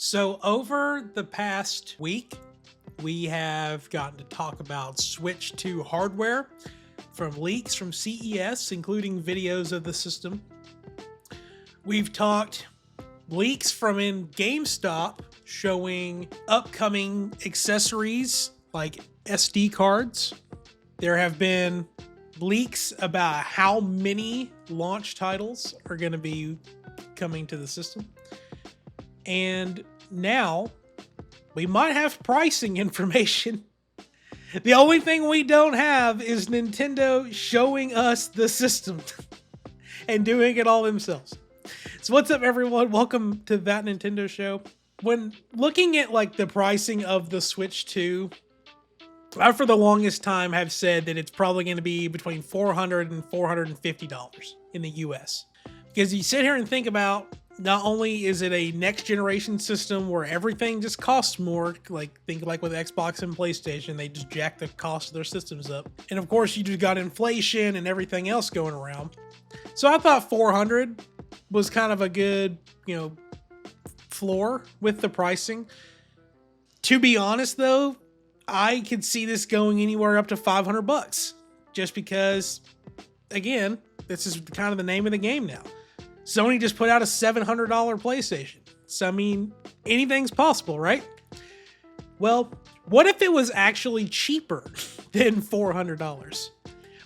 So, over the past week, we have gotten to talk about Switch 2 hardware from leaks from CES, including videos of the system. We've talked leaks from in GameStop showing upcoming accessories like SD cards. There have been leaks about how many launch titles are going to be coming to the system. And now we might have pricing information. The only thing we don't have is Nintendo showing us the system and doing it all themselves. So what's up, everyone? Welcome to That Nintendo Show. When looking at like the pricing of the Switch 2, I for the longest time have said that it's probably going to be between $400 and $450 in the US. Because you sit here and think about, not only is it a next generation system where everything just costs more, think like with Xbox and PlayStation, they just jack the cost of their systems up. And of course you just got inflation and everything else going around. So I thought 400 was kind of a good, floor with the pricing. To be honest though, I could see this going anywhere up to $500 just because, again, this is kind of the name of the game now. Sony just put out a $700 PlayStation. So, I mean, anything's possible, right? Well, what if it was actually cheaper than $400?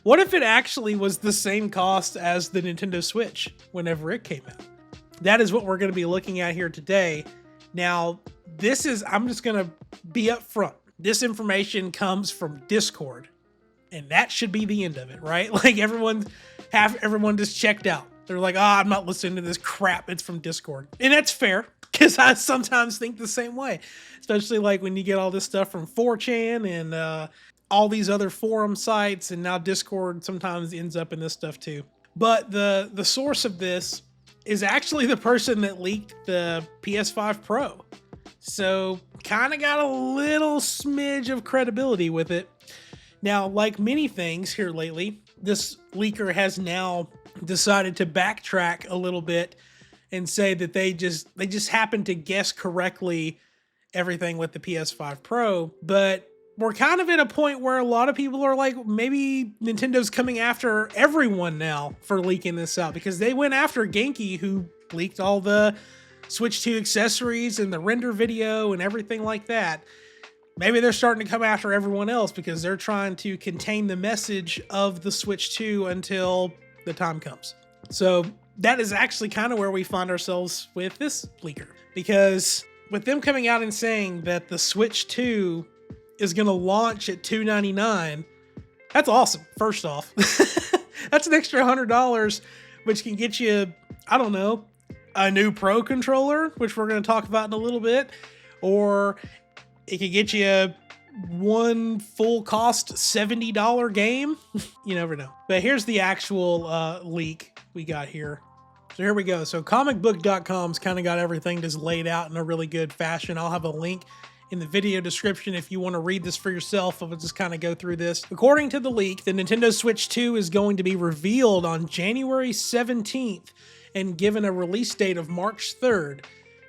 What if it actually was the same cost as the Nintendo Switch whenever it came out? That is what we're going to be looking at here today. Now, I'm just going to be up front. This information comes from Discord, and that should be the end of it, right? Like everyone just checked out. They're like, I'm not listening to this crap. It's from Discord. And that's fair, because I sometimes think the same way. Especially like when you get all this stuff from 4chan and all these other forum sites, and now Discord sometimes ends up in this stuff too. But the source of this is actually the person that leaked the PS5 Pro. So kind of got a little smidge of credibility with it. Now, like many things here lately, this leaker has now decided to backtrack a little bit and say that they just happened to guess correctly everything with the PS5 Pro. But we're kind of at a point where a lot of people are like, maybe Nintendo's coming after everyone now for leaking this out, because they went after Genki, who leaked all the Switch 2 accessories and the render video and everything like that. Maybe they're starting to come after everyone else because they're trying to contain the message of the Switch 2 until the time comes. So that is actually kind of where we find ourselves with this leaker, because with them coming out and saying that the Switch 2 is going to launch at $299, that's awesome. First off, that's an extra $100, which can get you, I don't know, a new Pro controller, which we're going to talk about in a little bit, or it could get you one full cost $70 game. You never know. But here's the actual leak we got here. So here we go. So comicbook.com's kind of got everything just laid out in a really good fashion. I'll have a link in the video description if you want to read this for yourself. I'll just kind of go through this. According to the leak, the Nintendo Switch 2 is going to be revealed on January 17th and given a release date of March 3rd,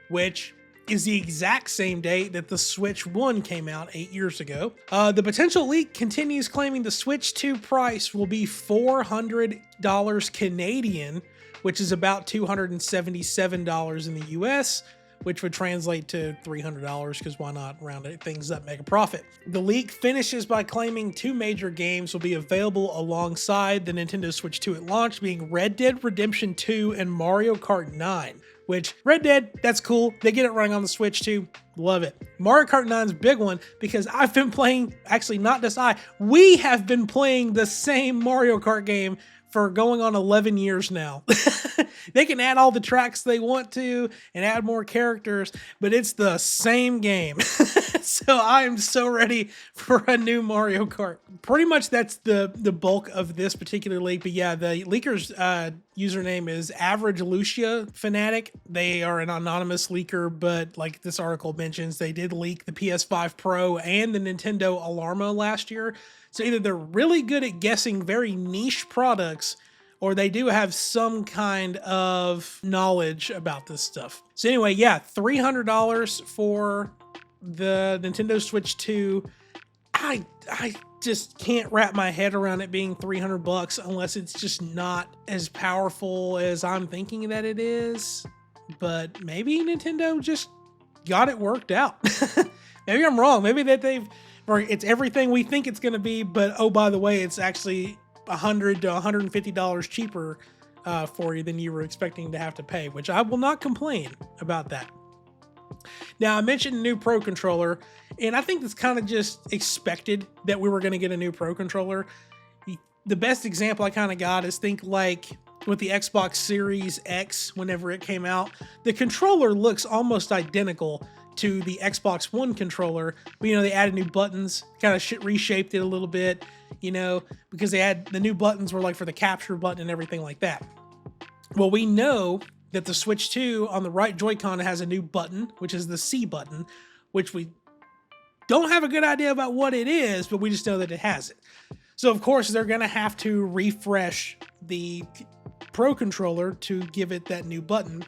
which is the exact same date that the Switch 1 came out 8 years ago. The potential leak continues, claiming the Switch 2 price will be $400 Canadian, which is about $277 in the US, which would translate to $300, because why not round things up, make a profit. The leak finishes by claiming two major games will be available alongside the Nintendo Switch 2 at launch, being Red Dead Redemption 2 and Mario Kart 9. Which, Red Dead, that's cool. They get it running on the Switch too. Love it. Mario Kart 9's a big one because I've been playing, actually not just we have been playing the same Mario Kart game for going on 11 years now. They can add all the tracks they want to and add more characters, but it's the same game. So I am so ready for a new Mario Kart. Pretty much that's the bulk of this particular leak. But yeah, the leaker's username is Average Lucia Fanatic. They are an anonymous leaker, but like this article mentions, they did leak the PS5 Pro and the Nintendo Alarma last year. So either they're really good at guessing very niche products, or they do have some kind of knowledge about this stuff. So anyway, yeah, $300 for the Nintendo Switch 2. I just can't wrap my head around it being $300 unless it's just not as powerful as I'm thinking that it is. But maybe Nintendo just got it worked out. Maybe I'm wrong. Maybe that it's everything we think it's going to be, but oh, by the way, it's actually $100 to $150 cheaper for you than you were expecting to have to pay, which I will not complain about that. Now, I mentioned a new Pro Controller, and I think it's kind of just expected that we were going to get a new Pro Controller. The best example I kind of got is think like with the Xbox Series X, whenever it came out, the controller looks almost identical to the Xbox One controller, but they added new buttons, kind of reshaped it a little bit, because they had the new buttons were like for the capture button and everything like that. Well, we know that the Switch 2 on the right Joy-Con has a new button, which is the C button, which we don't have a good idea about what it is, but we just know that it has it. So of course they're going to have to refresh the Pro Controller to give it that new button,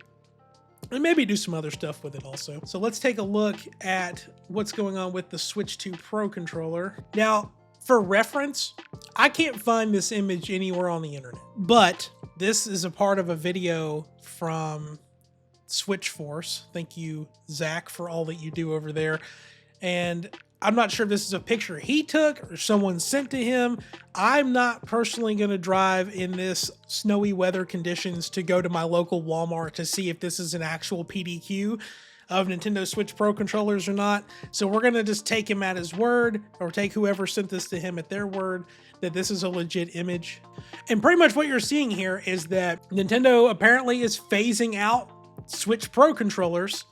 and maybe do some other stuff with it also. So let's take a look at what's going on with the Switch 2 Pro Controller. Now, for reference, I can't find this image anywhere on the internet, but this is a part of a video from Switch Force. Thank you, Zach, for all that you do over there. And I'm not sure if this is a picture he took or someone sent to him. I'm not personally going to drive in this snowy weather conditions to go to my local Walmart to see if this is an actual PDQ of Nintendo Switch Pro controllers or not. So we're going to just take him at his word, or take whoever sent this to him at their word, that this is a legit image. And pretty much what you're seeing here is that Nintendo apparently is phasing out Switch Pro controllers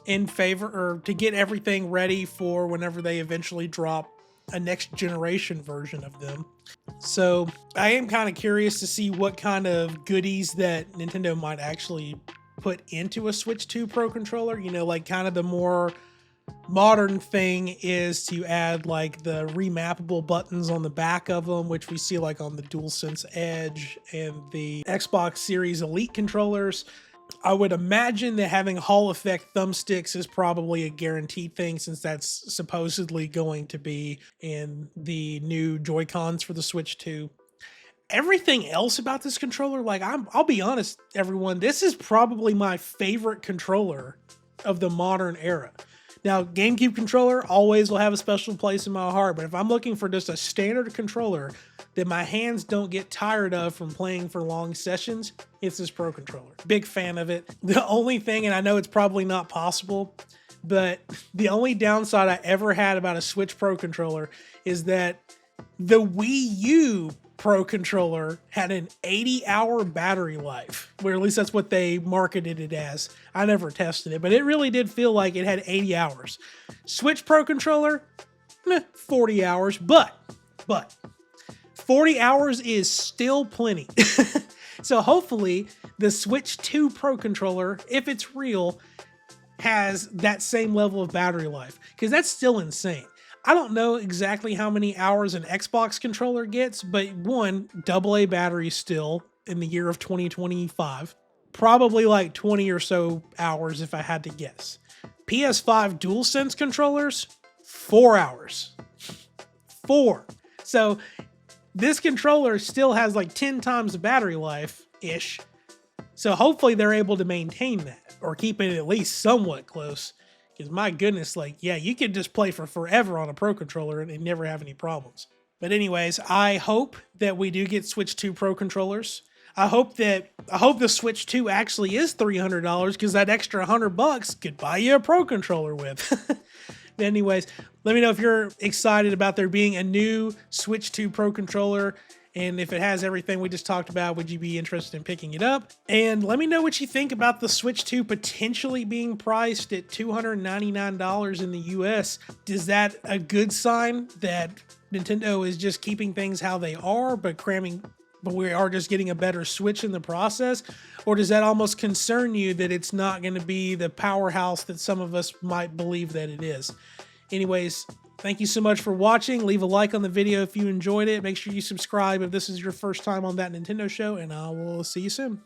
in favor, or to get everything ready for whenever they eventually drop a next generation version of them. So I am kind of curious to see what kind of goodies that Nintendo might actually put into a Switch 2 Pro controller. Like kind of the more modern thing is to add like the remappable buttons on the back of them, which we see like on the DualSense Edge and the Xbox Series Elite controllers. I would imagine that having Hall effect thumbsticks is probably a guaranteed thing, since that's supposedly going to be in the new Joy-Cons for the Switch 2. Everything else about this controller, like I'll be honest, everyone, this is probably my favorite controller of the modern era. Now, GameCube controller always will have a special place in my heart, but if I'm looking for just a standard controller that my hands don't get tired of from playing for long sessions, it's this Pro controller. Big fan of it. The only thing, and I know it's probably not possible, but the only downside I ever had about a Switch Pro controller is that the Wii U Pro controller had an 80-hour battery life, where at least that's what they marketed it as. I never tested it, but it really did feel like it had 80 hours. Switch Pro controller, 40 hours, but 40 hours is still plenty. So hopefully the Switch 2 Pro controller, if it's real, has that same level of battery life, because that's still insane. I don't know exactly how many hours an Xbox controller gets, but one, AA battery still in the year of 2025. Probably like 20 or so hours if I had to guess. PS5 DualSense controllers, 4 hours. 4. So this controller still has like 10 times the battery life-ish. So hopefully they're able to maintain that, or keep it at least somewhat close. Because my goodness, like, yeah, you could just play for forever on a Pro controller and never have any problems. But anyways, I hope that we do get Switch 2 Pro controllers. I hope the Switch 2 actually is $300, because that extra $100 could buy you a Pro controller with. But anyways, let me know if you're excited about there being a new Switch 2 Pro controller. And if it has everything we just talked about, would you be interested in picking it up? And let me know what you think about the Switch 2 potentially being priced at $299 in the US. Is that a good sign that Nintendo is just keeping things how they are, but we are just getting a better Switch in the process? Or does that almost concern you that it's not going to be the powerhouse that some of us might believe that it is? Anyways, Thank you so much for watching. Leave a like on the video if you enjoyed it. Make sure you subscribe if this is your first time on That Nintendo Show, and I will see you soon.